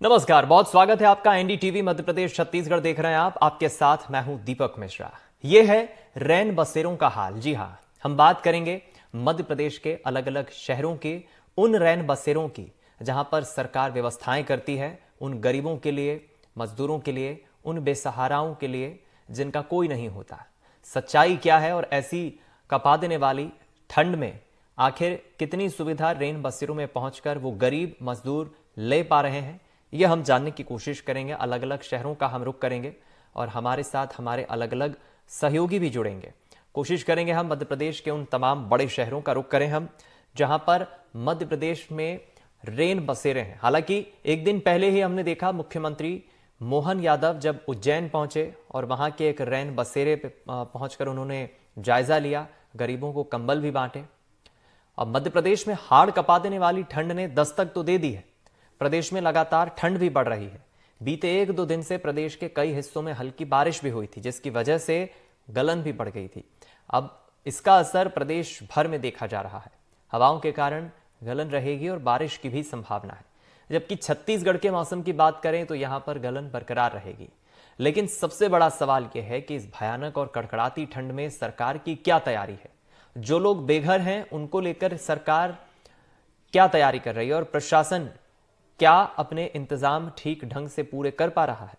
नमस्कार, बहुत स्वागत है आपका। एनडीटीवी मध्य प्रदेश छत्तीसगढ़ देख रहे हैं आप। आपके साथ मैं हूं दीपक मिश्रा। ये है रैन बसेरों का हाल। जी हां, हम बात करेंगे मध्य प्रदेश के अलग अलग शहरों के उन रैन बसेरों की जहां पर सरकार व्यवस्थाएं करती है उन गरीबों के लिए, मजदूरों के लिए, उन बेसहाराओं के लिए जिनका कोई नहीं होता। सच्चाई क्या है और ऐसी कपा देने वाली ठंड में आखिर कितनी सुविधा रैन बसेरों में पहुंचकर वो गरीब मजदूर ले पा रहे हैं, यह हम जानने की कोशिश करेंगे। अलग अलग शहरों का हम रुख करेंगे और हमारे साथ हमारे अलग अलग सहयोगी भी जुड़ेंगे। कोशिश करेंगे हम मध्य प्रदेश के उन तमाम बड़े शहरों का रुख करें हम जहां पर मध्य प्रदेश में रैन बसेरे हैं। हालांकि एक दिन पहले ही हमने देखा मुख्यमंत्री मोहन यादव जब उज्जैन पहुंचे और वहां के एक रैन बसेरे पे पहुंचकर उन्होंने जायजा लिया, गरीबों को कंबल भी बांटे। अब मध्य प्रदेश में हाड़ कपा देने वाली ठंड ने दस्तक तो दे दी है। प्रदेश में लगातार ठंड भी बढ़ रही है। बीते एक दो दिन से प्रदेश के कई हिस्सों में हल्की बारिश भी हुई थी, जिसकी वजह से गलन भी बढ़ गई थी। अब इसका असर प्रदेश भर में देखा जा रहा है। हवाओं के कारण गलन रहेगी और बारिश की भी संभावना है। जबकि छत्तीसगढ़ के मौसम की बात करें तो यहां पर गलन बरकरार रहेगी। लेकिन सबसे बड़ा सवाल यह है कि इस भयानक और कड़कड़ाती ठंड में सरकार की क्या तैयारी है। जो लोग बेघर हैं उनको लेकर सरकार क्या तैयारी कर रही है और प्रशासन क्या अपने इंतजाम ठीक ढंग से पूरे कर पा रहा है।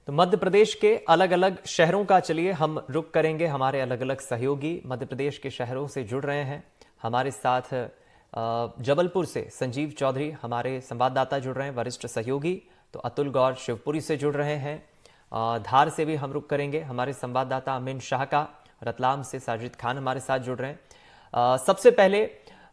तो मध्य प्रदेश के अलग अलग शहरों का चलिए हम रुख करेंगे। हमारे अलग अलग सहयोगी मध्य प्रदेश के शहरों से जुड़ रहे हैं। हमारे साथ जबलपुर से संजीव चौधरी हमारे संवाददाता जुड़ रहे हैं, वरिष्ठ सहयोगी। तो अतुल गौर शिवपुरी से जुड़ रहे हैं। धार से भी हम रुख करेंगे, हमारे संवाददाता अमीन शाह का। रतलाम से साजिद खान हमारे साथ जुड़ रहे हैं। सबसे पहले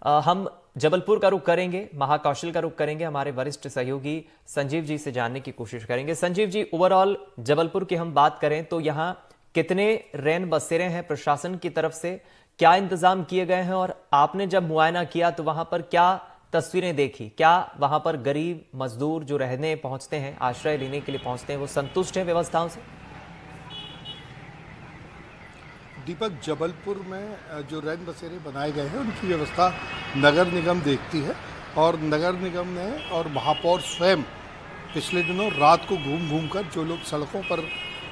हम जबलपुर का रुख करेंगे, महाकौशल का रुख करेंगे। हमारे वरिष्ठ सहयोगी संजीव जी से जानने की कोशिश करेंगे। संजीव जी, ओवरऑल जबलपुर की हम बात करें तो यहाँ कितने रैन बसेरे हैं प्रशासन की तरफ से, क्या इंतजाम किए गए हैं और आपने जब मुआयना किया तो वहां पर क्या तस्वीरें देखी? क्या वहां पर गरीब मजदूर जो रहने पहुंचते हैं, आश्रय लेने के लिए पहुंचते हैं, वो संतुष्ट हैं व्यवस्थाओं से? दीपक, जबलपुर में जो रैन बसेरे बनाए गए हैं उनकी व्यवस्था नगर निगम देखती है और नगर निगम ने और महापौर स्वयं पिछले दिनों रात को घूम घूम कर जो लोग सड़कों पर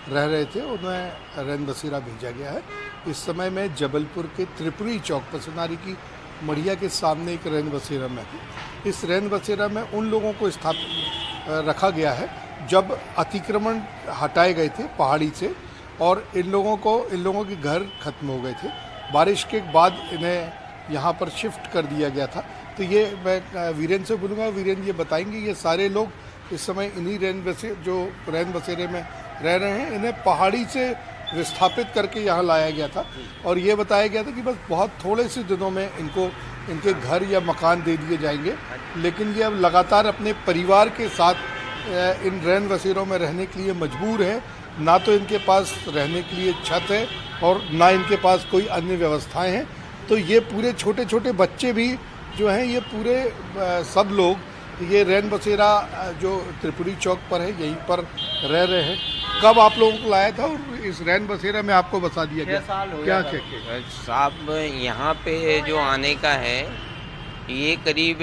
रह रहे थे उन्हें रैन बसेरा भेजा गया है। इस समय में जबलपुर के त्रिपुरी चौक पसनारी की मढ़िया के सामने एक रैन बसेरा में है। इस रैन बसेरा में उन लोगों को स्थापित रखा गया है जब अतिक्रमण हटाए गए थे पहाड़ी से और इन लोगों के घर खत्म हो गए थे। बारिश के बाद इन्हें यहाँ पर शिफ्ट कर दिया गया था। तो ये मैं वीरेंद्र से बोलूँगा, वीरेंद्र ये बताएंगे ये सारे लोग इस समय इन्हीं रैन बसेरे में रह रहे हैं। इन्हें पहाड़ी से विस्थापित करके यहाँ लाया गया था और ये बताया गया था कि बस बहुत थोड़े से दिनों में इनके घर या मकान दे दिए जाएंगे। लेकिन ये अब लगातार अपने परिवार के साथ इन रैन बसेरों में रहने के लिए मजबूर है। ना तो इनके पास रहने के लिए छत है और ना इनके पास कोई अन्य व्यवस्थाएं हैं। तो ये पूरे छोटे छोटे बच्चे भी जो हैं, ये पूरे सब लोग ये रैन बसेरा जो त्रिपुरी चौक पर है यहीं पर रह रहे हैं। कब आप लोगों को लाया था और इस रैन बसेरा में आपको बसा दिया गया? 6 साल हो क्या गया साहब। यहाँ पे जो आने का है ये करीब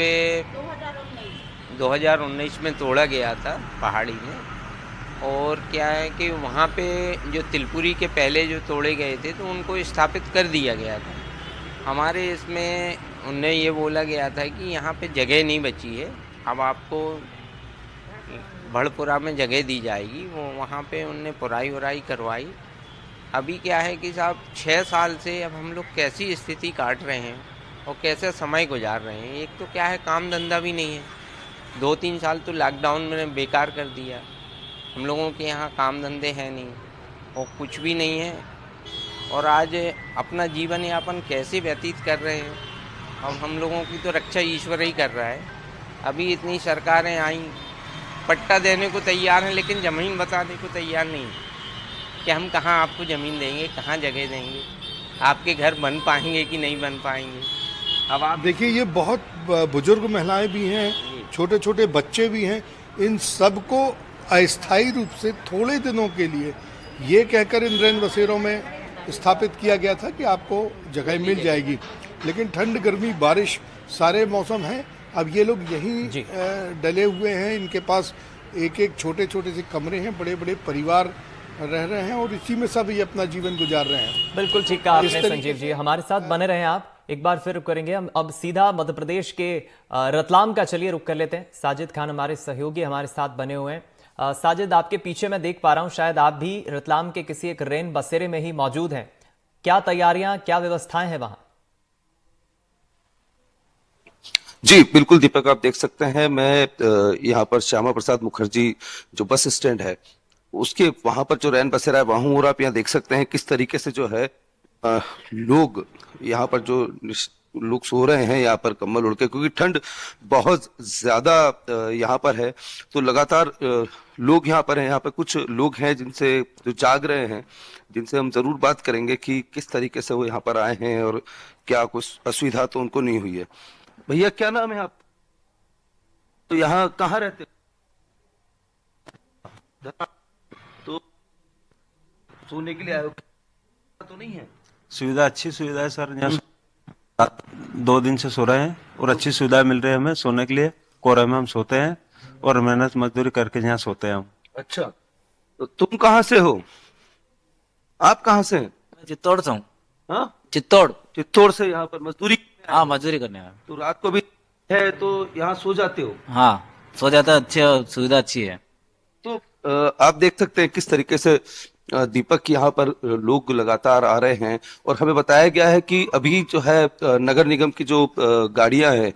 2019 में तोड़ा गया था पहाड़ी में। और क्या है कि वहाँ पे जो तिलपुरी के पहले जो तोड़े गए थे तो उनको स्थापित कर दिया गया था। हमारे इसमें उन्हें ये बोला गया था कि यहाँ पे जगह नहीं बची है, अब आपको भड़पुरा में जगह दी जाएगी। वो वहाँ पे उनने पुराई उराई करवाई। अभी क्या है कि साहब 6 साल से अब हम लोग कैसी स्थिति काट रहे हैं और कैसे समय गुजार रहे हैं। एक तो क्या है, काम धंधा भी नहीं है। 2-3 साल तो लॉकडाउन में बेकार कर दिया। हम लोगों के यहाँ काम धंधे हैं नहीं और कुछ भी नहीं है और आज अपना जीवन यापन कैसे व्यतीत कर रहे हैं। अब हम लोगों की तो रक्षा ईश्वर ही कर रहा है। अभी इतनी सरकारें आई, पट्टा देने को तैयार हैं लेकिन ज़मीन बताने को तैयार नहीं कि हम कहाँ आपको ज़मीन देंगे, कहाँ जगह देंगे, आपके घर बन पाएंगे कि नहीं बन पाएंगे। अब आप देखिए, ये बहुत बुजुर्ग महिलाएं भी हैं, छोटे छोटे बच्चे भी हैं। इन सबको अस्थायी रूप से थोड़े दिनों के लिए ये कहकर इन रैन बसेरों में स्थापित किया गया था कि आपको जगह मिल जाएगी, लेकिन ठंड गर्मी बारिश सारे मौसम हैं। अब ये लोग यहीं डले हुए हैं, इनके पास एक एक छोटे छोटे से कमरे हैं, बड़े बड़े परिवार रह रहे हैं और इसी में सब ये अपना जीवन गुजार रहे हैं। बिल्कुल ठीक कहा आपने संजीव जी, हमारे साथ बने रहे आप। एक बार फिर रुक करेंगे हम, अब सीधा मध्य प्रदेश के रतलाम का चलिए रुक कर लेते हैं। साजिद खान हमारे सहयोगी हमारे साथ बने हुए हैं। साजिद, आपके पीछे मैं देख पा रहा हूं, शायद आप भी रतलाम के किसी एक रैन बसेरे में ही मौजूद हैं। क्या तैयारियां, क्या व्यवस्थाएं हैं वहां? जी बिल्कुल दीपक, आप देख सकते हैं मैं यहाँ पर श्यामा प्रसाद मुखर्जी जो बस स्टैंड है उसके वहां पर जो रैन बसेरा है वहां हूं, और आप यहाँ देख सकते हैं किस तरीके से जो है लोग यहाँ पर जो लोग सो रहे हैं यहाँ पर कम्बल ओढ़ के, क्योंकि ठंड बहुत ज्यादा यहाँ पर है। तो लगातार लोग यहाँ पर हैं। यहाँ पर कुछ लोग हैं जिनसे जो जाग रहे हैं, जिनसे हम जरूर बात करेंगे कि किस तरीके से वो यहाँ पर आए हैं और क्या कुछ असुविधा तो उनको नहीं हुई है। भैया क्या नाम है आप? तो यहाँ कहाँ रहते हो? तो सोने के लिए आए हो तो नहीं है? सुविधा, अच्छी सुविधा है सर। यहाँ 2 दिन से सो रहे हैं और अच्छी सुविधा मिल रही है हमें सोने के लिए। कोरे में हम सोते हैं और मेहनत मजदूरी करके यहाँ सोते हैं हम। अच्छा, तो तुम कहाँ से हो? आप कहाँ से हैं? चित्तौड़ से हूँ। हाँ, चित्तौड़ से यहाँ पर मजदूरी? हाँ, मजदूरी करने आया। तो रात को भी है तो यहाँ सो जाते हो? हाँ, सो जाता है, अच्छी सुविधा अच्छी है। तो आप देख सकते हैं किस तरीके से दीपक यहाँ पर लोग लगातार आ रहे हैं, और हमें बताया गया है कि अभी जो है नगर निगम की जो गाड़ियां हैं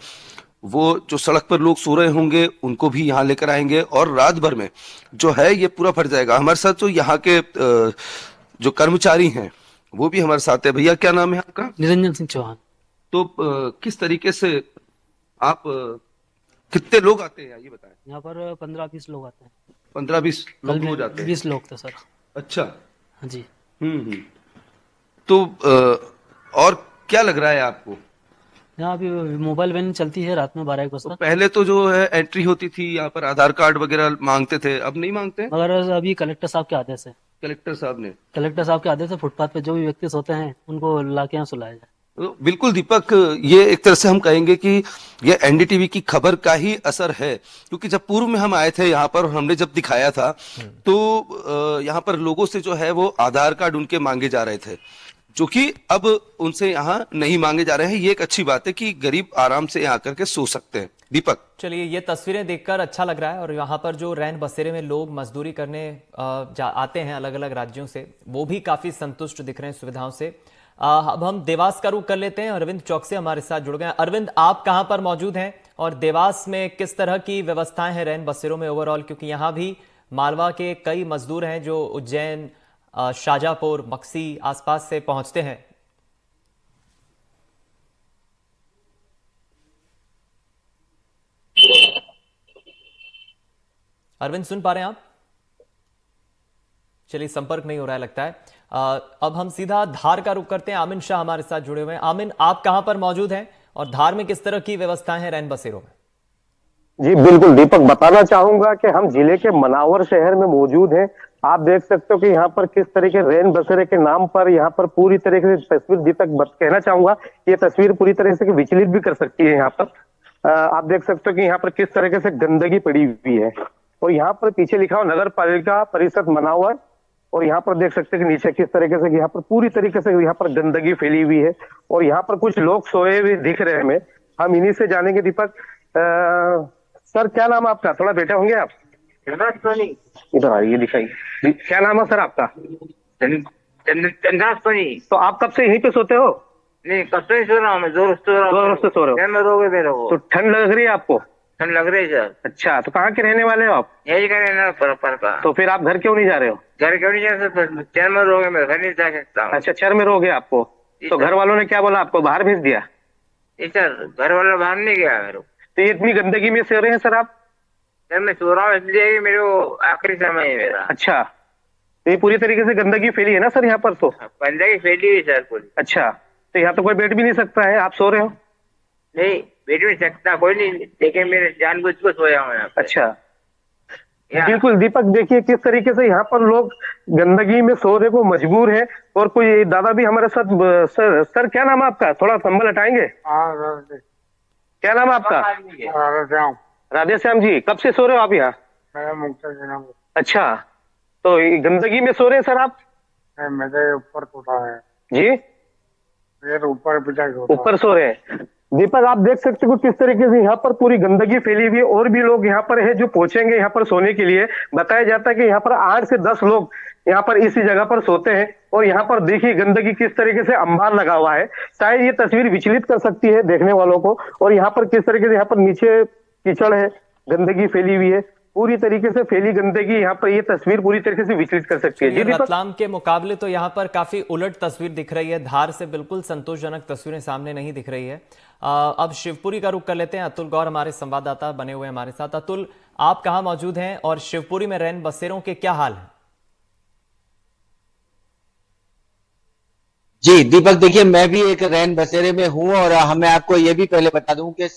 वो जो सड़क पर लोग सो रहे होंगे उनको भी यहाँ लेकर आएंगे, और रात भर में जो है ये पूरा भर जाएगा। हमारे साथ जो यहाँ के जो कर्मचारी हैं वो भी हमारे साथ है। भैया क्या नाम है आपका? निरंजन सिंह चौहान। तो किस तरीके से आप कितने लोग आते हैं ये बताएं? यहाँ पर 15-20 लोग आते हैं। 15-20 कल लोग में हो जाते हैं? 20 लोग थे सर। अच्छा, हाँ जी। तो और क्या लग रहा है आपको? यहाँ अभी मोबाइल वैन चलती है रात में 12-1 बजे तो तक। पहले तो जो है एंट्री होती थी यहाँ पर आधार कार्ड वगैरह मांगते थे, अब नहीं मांगते? मगर अभी कलेक्टर साहब के आदेश है। कलेक्टर साहब के आदेश है, फुटपाथ पे जो भी व्यक्ति सोते हैं उनको लाके यहाँ सुलाया जाए। तो बिल्कुल दीपक, ये एक तरह से हम कहेंगे कि ये एनडीटीवी की खबर का ही असर है, क्योंकि जब पूर्व में हम आए थे यहाँ पर और हमने जब दिखाया था तो यहाँ पर लोगों से जो है वो आधार कार्ड उनके मांगे जा रहे थे, जो कि अब उनसे यहाँ नहीं मांगे जा रहे हैं। ये एक अच्छी बात है कि गरीब आराम से यहाँ करके सो सकते हैं। दीपक, चलिए, ये तस्वीरें देखकर अच्छा लग रहा है, और यहाँ पर जो रैन बसेरे में लोग मजदूरी करने आते हैं अलग अलग राज्यों से, वो भी काफी संतुष्ट दिख रहे हैं सुविधाओं से। अब हम देवास का रुख कर लेते हैं। अरविंद चौक से हमारे साथ जुड़ गए हैं। अरविंद, आप कहां पर मौजूद हैं और देवास में किस तरह की व्यवस्थाएं हैं रैन बसेरों में ओवरऑल, क्योंकि यहां भी मालवा के कई मजदूर हैं जो उज्जैन, शाजापुर, मक्सी आसपास से पहुंचते हैं। अरविंद, सुन पा रहे हैं आप? चलिए, संपर्क नहीं हो रहा है लगता है। अब हम सीधा धार का रुख करते हैं। आमिन शाह हमारे साथ जुड़े हुए हैं। आमिन, आप कहां पर मौजूद हैं और धार में किस तरह की व्यवस्थाएं हैं रैन बसेरों में? जी बिल्कुल दीपक, बताना चाहूंगा कि हम जिले के मनावर शहर में मौजूद हैं। आप देख सकते हो कि यहाँ पर किस तरीके रैन बसेरे के नाम पर यहाँ पर पूरी तरीके से तस्वीर, दीपक कहना चाहूंगा ये तस्वीर पूरी तरह से विचलित भी कर सकती है। यहाँ पर आप देख सकते हो कि यहाँ पर किस तरीके से गंदगी पड़ी हुई है, और यहाँ पर पीछे लिखा हो नगर पालिका परिषद मनावर, और यहाँ पर देख सकते हैं कि नीचे किस तरीके से यहाँ पर पूरी तरीके से यहाँ पर गंदगी फैली हुई है, और यहाँ पर कुछ लोग सोए हुए दिख रहे हैं हमें। हम इन्हीं से जानेंगे। दीपक, सर क्या नाम है आपका? थोड़ा बैठे होंगे आप? इधर आइए, दिखाइए। क्या नाम है सर आपका? चंद्रास्पनी। तो आप कब से यहीं पे सोते हो? नहीं, कब से सो रहा हूँ मैं, जोर से सो रहे हो? मेरे को तो ठंड लग रही है आपको? ठंड लग रही है सर। अच्छा, तो कहाँ के रहने वाले हो आप? यही का रहना पर का। तो फिर आप घर क्यों नहीं जा रहे हो? घर क्यों नहीं जा सकता? चैर में रहोगे, मैं घर नहीं जा सकता। अच्छा, चर में रहोगे आपको? तो घर वालों ने क्या बोला, आपको बाहर भेज दिया? सर, घर वाला बाहर नहीं गया मेरे को। तो ये इतनी गंदगी में सो रहे हैं सर आप? सर, मैं सो रहा हूँ इसलिए मेरे को आखिरी समय है मेरा। अच्छा, तो ये पूरी तरीके से गंदगी फैली है ना सर यहाँ पर? तो गंदगी फैली हुई सर पूरी। अच्छा, तो यहाँ तो कोई बैठ भी नहीं सकता है, आप सो रहे हो? नहीं, बैठ भी सकता कोई नहीं, लेकिन मेरे जानबूझ को सोया हूँ यहाँ पे। अच्छा, बिल्कुल दीपक, देखिए किस तरीके से यहाँ पर लोग गंदगी में सोने को मजबूर है। और कोई दादा भी हमारे साथ। सर क्या नाम है आपका? थोड़ा कंबल हटाएंगे। क्या नाम है आपका? राधे श्याम जी, कब से सो रहे हो आप यहाँ? अच्छा, तो ये गंदगी में सो रहे हैं सर आप? मेरे ऊपर टूटा है जी, ऊपर सो रहे हैं। दीपक, आप देख सकते हो किस तरीके से यहाँ पर पूरी गंदगी फैली हुई है। और भी लोग यहाँ पर है जो पहुंचेंगे यहाँ पर सोने के लिए। बताया जाता है कि यहाँ पर 8 से 10 लोग यहाँ पर इसी जगह पर सोते हैं। और यहाँ पर देखिए गंदगी किस तरीके से अंबार लगा हुआ है। शायद ये तस्वीर विचलित कर सकती है देखने वालों को। और यहाँ पर किस तरीके से यहाँ पर नीचे कीचड़ है, गंदगी फैली हुई है, पूरी तरीके से फैली गंदगी। यहाँ पर ये तस्वीर पूरी तरीके से विचलित कर सकती है। जी दीपक, रतलाम के मुकाबले तो यहाँ पर काफी उलट तस्वीर दिख रही है। धार से बिल्कुल संतोषजनक तस्वीरें सामने नहीं दिख रही है। अब शिवपुरी का रुख कर लेते हैं। अतुल गौर हमारे संवाददाता बने हुए हमारे साथ। अतुल, आप कहाँ मौजूद हैं और शिवपुरी में रैन बसेरों के क्या हाल है? जी दीपक, देखिए मैं भी एक रैन बसेरे में हूं और मैं आपको ये भी पहले बता दूं कि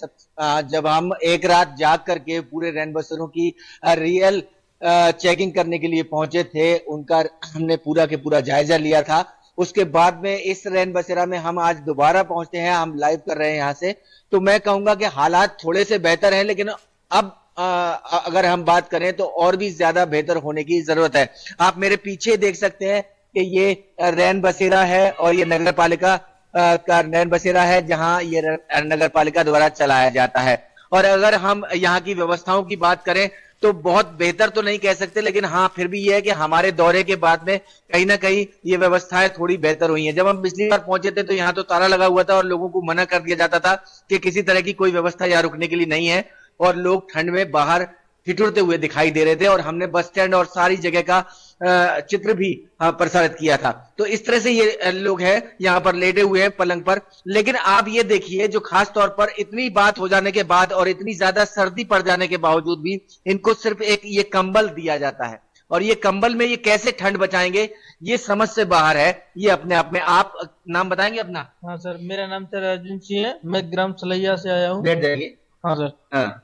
जब हम एक रात जाग करके पूरे रैन बसेरों की रियल चेकिंग करने के लिए पहुंचे थे, उनका हमने पूरा के पूरा जायजा लिया था। उसके बाद में इस रैन बसेरा में हम आज दोबारा पहुंचते हैं, हम लाइव कर रहे हैं यहाँ से। तो मैं कहूंगा कि हालात थोड़े से बेहतर हैं, लेकिन अब अगर हम बात करें तो और भी ज्यादा बेहतर होने की जरूरत है। आप मेरे पीछे देख सकते हैं कि ये रैन बसेरा है और ये नगर पालिका का रैन बसेरा है, जहां ये नगर पालिका द्वारा चलाया जाता है। और अगर हम यहाँ की व्यवस्थाओं की बात करें तो बहुत बेहतर तो नहीं कह सकते, लेकिन हाँ फिर भी ये है कि हमारे दौरे के बाद में कहीं ना कहीं ये व्यवस्थाएं थोड़ी बेहतर हुई हैं। जब हम पिछली बार पहुंचे थे तो यहाँ तो ताला लगा हुआ था और लोगों को मना कर दिया जाता था कि किसी तरह की कोई व्यवस्था यहाँ रुकने के लिए नहीं है, और लोग ठंड में बाहर ठिठुरते हुए दिखाई दे रहे थे। और हमने बस स्टैंड और सारी जगह का चित्र भी प्रसारित किया था। तो इस तरह से ये लोग हैं यहाँ पर लेटे हुए हैं पलंग पर। लेकिन आप ये देखिए, जो खास तौर पर इतनी बात हो जाने के बाद और इतनी ज्यादा सर्दी पड़ जाने के बावजूद भी इनको सिर्फ एक ये कंबल दिया जाता है, और ये कंबल में ये कैसे ठंड बचाएंगे ये समझ से बाहर है। ये अपने आप में, आप नाम बताएंगे अपना? हाँ सर, मेरा नाम सर अर्जुन सिंह है, मैं ग्राम सलैया से आया हूँ। बैठ जाइए। हाँ सर,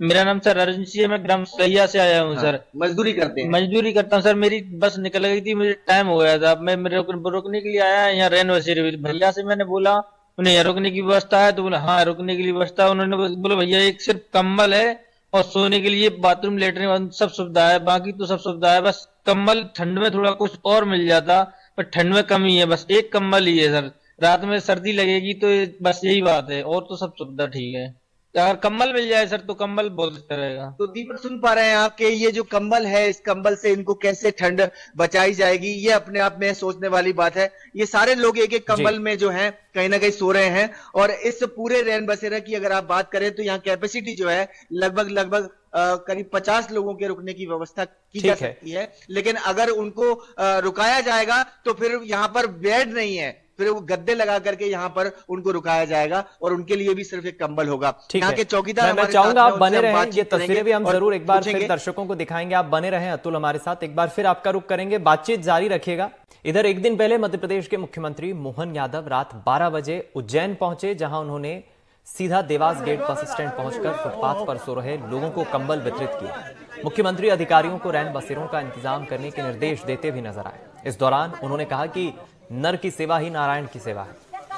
मेरा नाम सर अर्जुन सिंह है, मैं ग्राम सलैया से आया हूँ। सर मजदूरी करते हैं? मजदूरी करता हूँ सर। मेरी बस निकल गई थी, मुझे टाइम हो गया था। मैं रुकने के लिए आया यहाँ रैन बसेरे। भैया से मैंने बोला उन्हें यहाँ रुकने की व्यवस्था है, तो बोला हाँ रुकने के लिए व्यवस्था है। उन्होंने बोला भैया एक सिर्फ कंबल है और सोने के लिए बाथरूम लेटरिन सब सुविधा है, बाकी तो सब सुविधा है। बस कंबल ठंड में थोड़ा कुछ और मिल जाता, पर ठंड में कमी है। बस एक कंबल ही है सर, रात में सर्दी लगेगी तो बस यही बात है, और तो सब सुविधा ठीक है। अगर कंबल मिल जाए सर तो कंबल बहुत अच्छा रहेगा। तो दीपक, सुन पा रहे हैं आप कि ये जो कंबल है, इस कंबल से इनको कैसे ठंड बचाई जाएगी, ये अपने आप में सोचने वाली बात है। ये सारे लोग एक एक कंबल में जो है कहीं ना कहीं सो रहे हैं। और इस पूरे रैन बसेरा की अगर आप बात करें तो यहाँ कैपेसिटी जो है लगभग करीब 50 लोगों के रुकने की व्यवस्था की जा सकती है। लेकिन अगर उनको रुकाया जाएगा तो फिर यहाँ पर बेड नहीं है, फिर वो गद्दे लगा करके यहाँ पर उनको रुकाया जाएगा और उनके लिए भी सिर्फ एक कंबल होगा। यहाँ के चौकीदार, मैं चाहूंगा आप बने रहें, ये तस्वीरें भी हम जरूर एक बार फिर दर्शकों को दिखाएंगे। आप बने रहें अतुल हमारे साथ, एक बार फिर आपका रुख करेंगे, बातचीत जारी रखिएगा। इधर एक दिन पहले मध्य प्रदेश के मुख्यमंत्री मोहन यादव रात 12 बजे उज्जैन पहुंचे, जहां उन्होंने सीधा देवास गेट बस स्टैंड पहुंचकर फुटपाथ पर सो रहे लोगों को कंबल वितरित किए। मुख्यमंत्री अधिकारियों को रैन बसेरों का इंतजाम करने के निर्देश देते भी नजर आए। इस दौरान उन्होंने कहा कि नर की सेवा ही नारायण की सेवा है।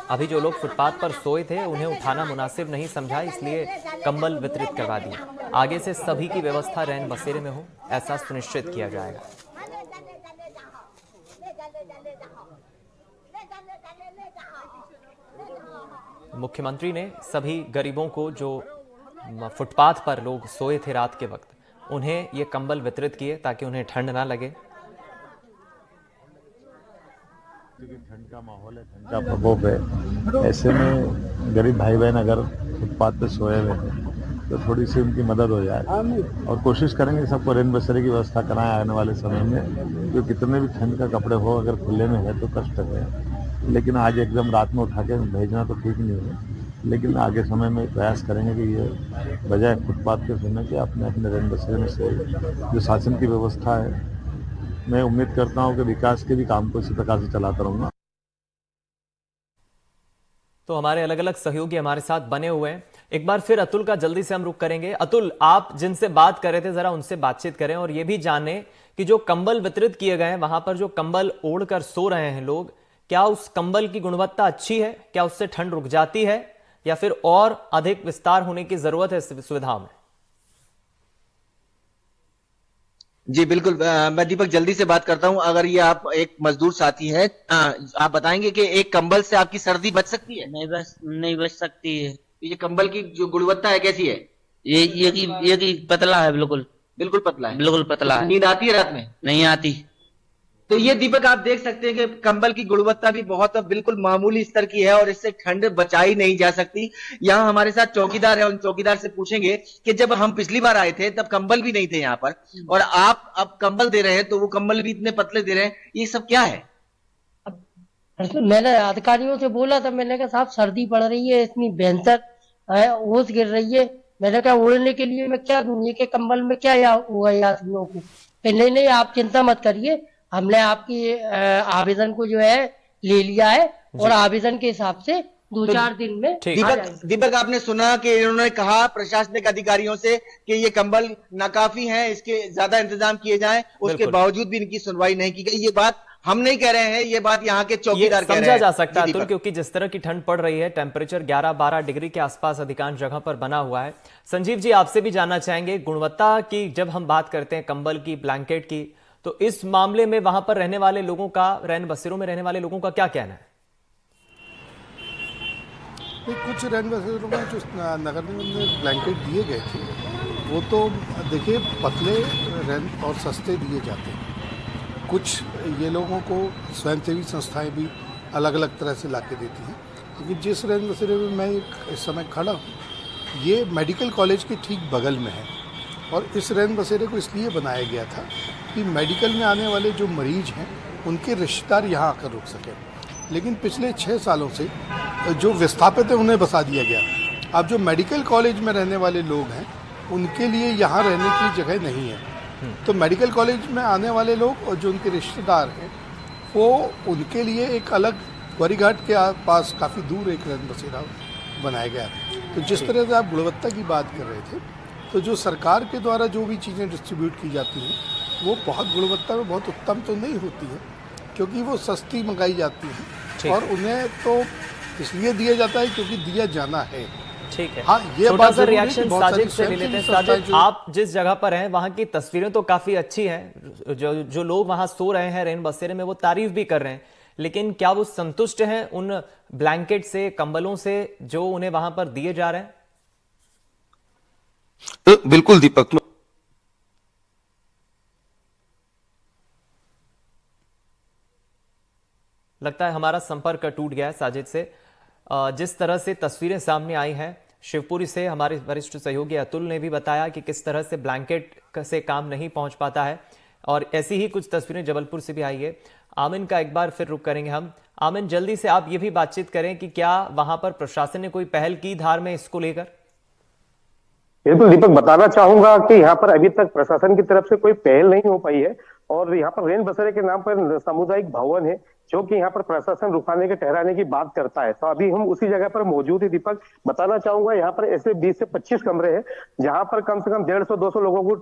अभी जो लोग फुटपाथ पर सोए थे उन्हें उठाना मुनासिब नहीं समझा, इसलिए कंबल वितरित करवा दिए। आगे से सभी की व्यवस्था रैन बसेरे में हो, ऐसा सुनिश्चित किया जाएगा। मुख्यमंत्री ने सभी गरीबों को, जो फुटपाथ पर लोग सोए थे रात के वक्त, उन्हें ये कंबल वितरित किए ताकि उन्हें ठंड ना लगे। ठंड का माहौल है, ठंड का प्रकोप है, ऐसे में गरीब भाई बहन अगर फुटपाथ पे सोए हुए हैं तो थोड़ी सी उनकी मदद हो जाए। और कोशिश करेंगे सबको रैन बसेरे की व्यवस्था कराएं आने वाले समय में। जो कितने भी ठंड का कपड़े हो, अगर खुले में है तो कष्ट है, लेकिन आज एकदम रात में उठा के भेजना तो ठीक नहीं है। लेकिन आगे समय में प्रयास करेंगे कि ये बजाय फुटपाथ पे सोने के अपने अपने रैन बसेरे में सोए। जो शासन की व्यवस्था है, मैं उम्मीद करता हूं कि विकास के भी काम को इसी प्रकार से चलाता रहूंगा। तो हमारे अलग अलग सहयोगी हमारे साथ बने हुए हैं। एक बार फिर अतुल का जल्दी से हम रुख करेंगे। अतुल, आप जिनसे बात कर रहे थे जरा उनसे बातचीत करें और ये भी जाने कि जो कंबल वितरित किए गए हैं, वहां पर जो कंबल ओढ़कर सो रहे हैं लोग, क्या उस कंबल की गुणवत्ता अच्छी है? क्या उससे ठंड रुक जाती है या फिर और अधिक विस्तार होने की जरूरत है इस सुविधाओं में? जी बिल्कुल, मैं दीपक जल्दी से बात करता हूं। अगर ये आप एक मजदूर साथी हैं, आप बताएंगे कि एक कंबल से आपकी सर्दी बच सकती है? नहीं बच सकती है। ये कंबल की जो गुणवत्ता है कैसी है? ये पतला है, बिल्कुल बिल्कुल पतला है। बिल्कुल पतला है। नींद आती है रात में? नहीं आती। तो ये दीपक आप देख सकते हैं कि कंबल की गुणवत्ता भी बहुत बिल्कुल मामूली स्तर की है और इससे ठंड बचाई नहीं जा सकती। यहाँ हमारे साथ चौकीदार है, उन चौकीदार से पूछेंगे कि जब हम पिछली बार आए थे तब कंबल भी नहीं थे यहाँ पर, और आप अब कंबल दे रहे हैं तो वो कंबल भी इतने पतले दे रहे हैं, ये सब क्या है? मैंने अधिकारियों से बोला था, मैंने कहा साहब सर्दी पड़ रही है, इतनी भयंकर ओस गिर रही है, मैंने कहा ओढ़ने के लिए मैं क्या दूं, ये के कंबल में क्या हुआ यार तुम लोगों को? नहीं आप चिंता मत करिए, हमने आपकी आवेदन को जो है ले लिया है और आवेदन के हिसाब से 2-4 दिन में दीपक आपने सुना कि इन्होंने कहा प्रशासनिक अधिकारियों से कि ये कंबल नाकाफी हैं, इसके ज्यादा इंतजाम किए जाएं, उसके बावजूद भी इनकी सुनवाई नहीं की गई। ये बात हम नहीं कह रहे हैं, ये बात यहाँ के चौकीदार कह रहे हैं। समझा जा सकता है अतुल, क्योंकि जिस तरह की ठंड पड़ रही है, टेम्परेचर 11-12 डिग्री के आसपास अधिकांश जगह पर बना हुआ है। संजीव जी, आपसे भी जानना चाहेंगे, गुणवत्ता की जब हम बात करते हैं कंबल की, ब्लैंकेट की, तो इस मामले में वहां पर रहने वाले लोगों का, रैन बसेरों में रहने वाले लोगों का क्या कहना है? कुछ रैन बसेरों में जो नगर निगम ने ब्लैंकेट दिए गए थे वो तो देखिए पतले रैन और सस्ते दिए जाते हैं। कुछ ये लोगों को स्वयंसेवी संस्थाएं भी अलग अलग तरह से ला के देती हैं, लेकिन जिस रैन बसेरे में मैं इस समय खड़ा हूँ, ये मेडिकल कॉलेज के ठीक बगल में है और इस रैन बसेरे को इसलिए बनाया गया था कि मेडिकल में आने वाले जो मरीज हैं उनके रिश्तेदार यहाँ आकर रुक सकें। लेकिन पिछले 6 सालों से जो विस्थापित है उन्हें बसा दिया गया। अब जो मेडिकल कॉलेज में रहने वाले लोग हैं उनके लिए यहाँ रहने की जगह नहीं है, तो मेडिकल कॉलेज में आने वाले लोग और जो उनके रिश्तेदार हैं वो उनके लिए एक अलग ग्वारीघाट के पास काफ़ी दूर एक रैन बसेरा बनाया गया। तो जिस तरह से आप गुणवत्ता की बात कर रहे थे, तो जो सरकार के द्वारा जो भी चीज़ें डिस्ट्रीब्यूट की जाती हैं वो बहुत गुणवत्ता में बहुत उत्तम तो नहीं होती है, क्योंकि वो सस्ती मंगाई जाती है और उन्हें तो इसलिए दिया जाता है क्योंकि दिया जाना है। ठीक है, हाँ, ये छोटा बात सा रिएक्शन साजिद से ले लेते हैं। साजिद, आप जिस जगह पर हैं वहां की तस्वीरें तो काफी अच्छी हैं, जो लोग वहां सो रहे हैं रैन बसेरे में वो तारीफ भी कर रहे हैं, लेकिन क्या वो संतुष्ट हैं उन ब्लैंकेट से, कंबलों से जो उन्हें वहां पर दिए जा रहे हैं? बिल्कुल दीपक, लगता है हमारा संपर्क टूट गया है साजिद से। जिस तरह से तस्वीरें सामने आई हैं शिवपुरी से, हमारे वरिष्ठ सहयोगी अतुल ने भी बताया कि किस तरह से ब्लैंकेट से काम नहीं पहुंच पाता है, और ऐसी ही कुछ तस्वीरें जबलपुर से भी आई है। आमिन का एक बार फिर रुक करेंगे हम। आमिन, जल्दी से आप ये भी बातचीत करें कि क्या वहां पर प्रशासन ने कोई पहल की धार में इसको लेकर? बिल्कुल दीपक, बताना चाहूंगा कि यहाँ पर अभी तक प्रशासन की तरफ से कोई पहल नहीं हो पाई है और यहाँ पर रैन बसेरे के नाम पर सामुदायिक भवन है जो कि यहाँ पर प्रशासन रुकाने के ठहराने की बात करता है। तो अभी हम उसी जगह पर मौजूद है दीपक। बताना चाहूंगा यहाँ पर ऐसे 20 से 25 कमरे हैं जहाँ पर कम से कम 150-200 लोगों को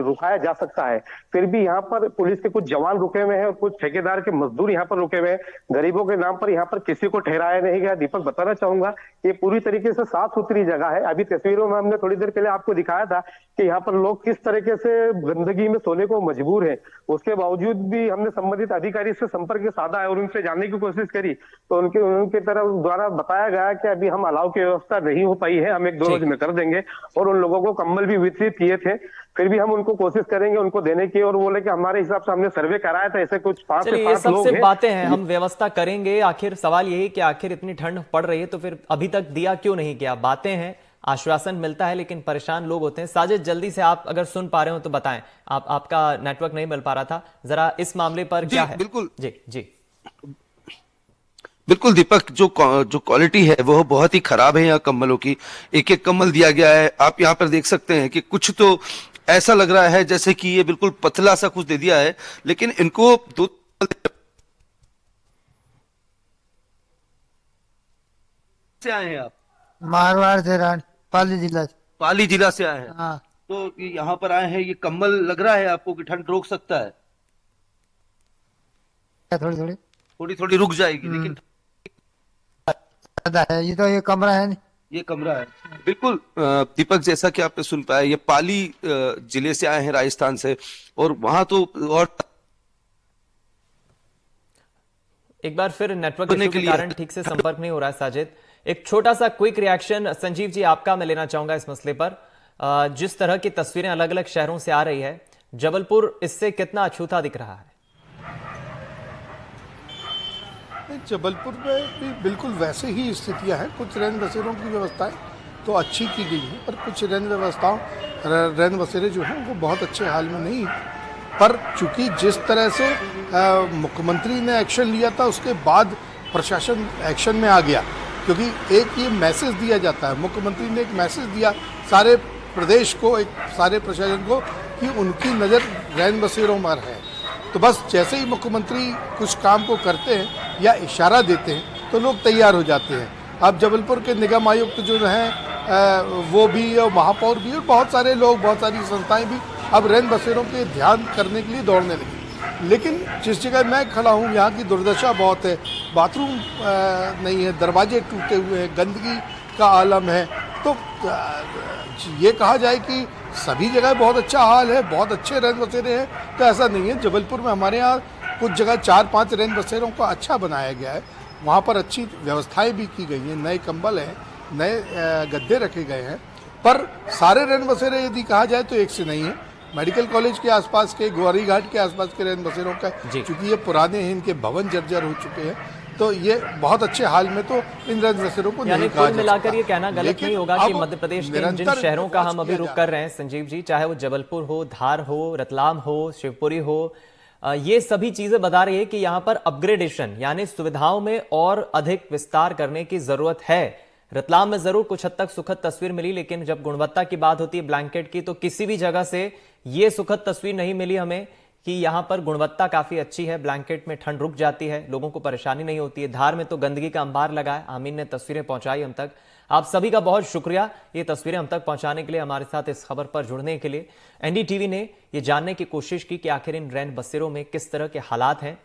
रुकाया जा सकता है। फिर भी यहाँ पर पुलिस के कुछ जवान रुके हुए हैं और कुछ ठेकेदार के मजदूर यहाँ पर रुके हुए हैं। गरीबों के नाम पर यहाँ पर किसी को ठहराया नहीं गया। दीपक, बताना चाहूंगा ये पूरी तरीके से साफ सुथरी जगह है। अभी तस्वीरों में हमने थोड़ी देर पहले आपको दिखाया था कि यहाँ पर लोग किस तरीके से गंदगी में सोने को मजबूर है। उसके बावजूद भी हमने संबंधित अधिकारी से संपर्क साधा है और उनसे जानने की कोशिश करी, तो उनके तरफ द्वारा बताया गया कि अभी हम अलाव की व्यवस्था नहीं हो पाई है, हम 1-2 रोज में कर देंगे। और उन लोगों को कंबल भी वितरित किए थे, फिर भी हम उनको कोशिश करेंगे उनको देने की। और बोले कि हमारे हिसाब से हमने सर्वे कराया था, ऐसे कुछ 5 से 7 लोग हैं। बातें हैं, हम व्यवस्था करेंगे। आखिर सवाल यही कि आखिर इतनी ठंड पड़ रही है तो फिर अभी तक दिया क्यों नहीं गया? बातें हैं, आश्वासन मिलता है, लेकिन परेशान लोग होते हैं। साजिद, जल्दी से आप अगर सुन पा रहे हो तो बताएं। आपका नेटवर्क नहीं मिल पा रहा था, जरा इस मामले पर क्या है? बिल्कुल जी बिल्कुल दीपक, जो क्वालिटी है वो बहुत ही खराब है। यहाँ कंबलों की एक कंबल दिया गया है, आप यहाँ पर देख सकते हैं कि कुछ तो ऐसा लग रहा है जैसे कि ये बिल्कुल पतला सा कुछ दे दिया है, लेकिन इनको 2 से आए हैं आप? मारवाड़ से पाली जिला से। पाली जिला से आए हैं। हाँ तो यहाँ पर आए हैं, ये कंबल लग रहा है आपको कि ठंड रोक सकता है? थोड़ी थोड़ी थोड़ी थोड़ी रुक जाएगी, लेकिन ज्यादा है। ये तो ये कमरा है नहीं। ये कमरा है। बिल्कुल दीपक, जैसा कि आपने सुन पाया, ये पाली जिले से आए हैं, राजस्थान से, और वहां तो और एक बार फिर नेटवर्क इशू के कारण ठीक से संपर्क नहीं हो रहा है साजिद। एक छोटा सा क्विक रिएक्शन संजीव जी आपका मैं लेना चाहूंगा इस मसले पर। जिस तरह की तस्वीरें अलग अलग शहरों से आ रही है, जबलपुर इससे कितना अछूता दिख रहा है? जबलपुर में भी बिल्कुल वैसे ही स्थितियां हैं। कुछ रैन बसेरों की व्यवस्थाएं तो अच्छी की गई हैं, पर कुछ रैन बसेरे जो हैं वो बहुत अच्छे हाल में नहीं। पर चूंकि जिस तरह से मुख्यमंत्री ने एक्शन लिया था, उसके बाद प्रशासन एक्शन में आ गया, क्योंकि एक ये मैसेज दिया जाता है, मुख्यमंत्री ने एक मैसेज दिया सारे प्रदेश को, एक सारे प्रशासन को, कि उनकी नज़र रैन बसेरों पर है। तो बस जैसे ही मुख्यमंत्री कुछ काम को करते हैं या इशारा देते हैं तो लोग तैयार हो जाते हैं। अब जबलपुर के निगम आयुक्त जो हैं वो भी, और महापौर भी, और बहुत सारे लोग, बहुत सारी संस्थाएं भी अब रैन बसेरों के ध्यान करने के लिए दौड़ने लगी। लेकिन जिस जगह मैं खड़ा हूँ यहाँ की दुर्दशा बहुत है। बाथरूम नहीं है, दरवाजे टूटे हुए हैं, गंदगी का आलम है। तो ये कहा जाए कि सभी जगह बहुत अच्छा हाल है, बहुत अच्छे रैन बसेरे हैं, तो ऐसा नहीं है। जबलपुर में हमारे यहाँ कुछ जगह 4-5 रैन बसेरों को अच्छा बनाया गया है, वहाँ पर अच्छी व्यवस्थाएं भी की गई हैं, नए कंबल हैं, नए गद्दे रखे गए हैं। पर सारे रैन बसेरे यदि कहा जाए तो एक से नहीं है। मेडिकल कॉलेज के आसपास के, ग्वारी घाट के आसपास के रैन बसेरों का, चूंकि ये पुराने हैं, इनके भवन जर्जर हो चुके हैं, तो ये बहुत अच्छे हाल में तो इन रैन बसेरों को नहीं कहा जा सकता। मिलाकर ये कहना गलत नहीं होगा कि मध्य प्रदेश के जिन शहरों का हम अभी रुख कर रहे हैं संजीव जी, चाहे वो जबलपुर हो, धार हो, रतलाम हो, शिवपुरी हो, ये सभी चीजें बता रही है कि यहाँ पर अपग्रेडेशन यानी सुविधाओं में और अधिक विस्तार करने की जरूरत है। रतलाम में जरूर कुछ हद तक सुखद तस्वीर मिली, लेकिन जब गुणवत्ता की बात होती है ब्लैंकेट की, तो किसी भी जगह से ये सुखद तस्वीर नहीं मिली हमें कि यहां पर गुणवत्ता काफी अच्छी है, ब्लैंकेट में ठंड रुक जाती है, लोगों को परेशानी नहीं होती है। धार में तो गंदगी का अंबार लगा है। आमीन ने तस्वीरें पहुंचाई हम तक। आप सभी का बहुत शुक्रिया ये तस्वीरें हम तक पहुंचाने के लिए, हमारे साथ इस खबर पर जुड़ने के लिए। एनडीटीवी ने ये जानने की कोशिश की कि आखिर इन रैन बसेरों में किस तरह के हालात हैं।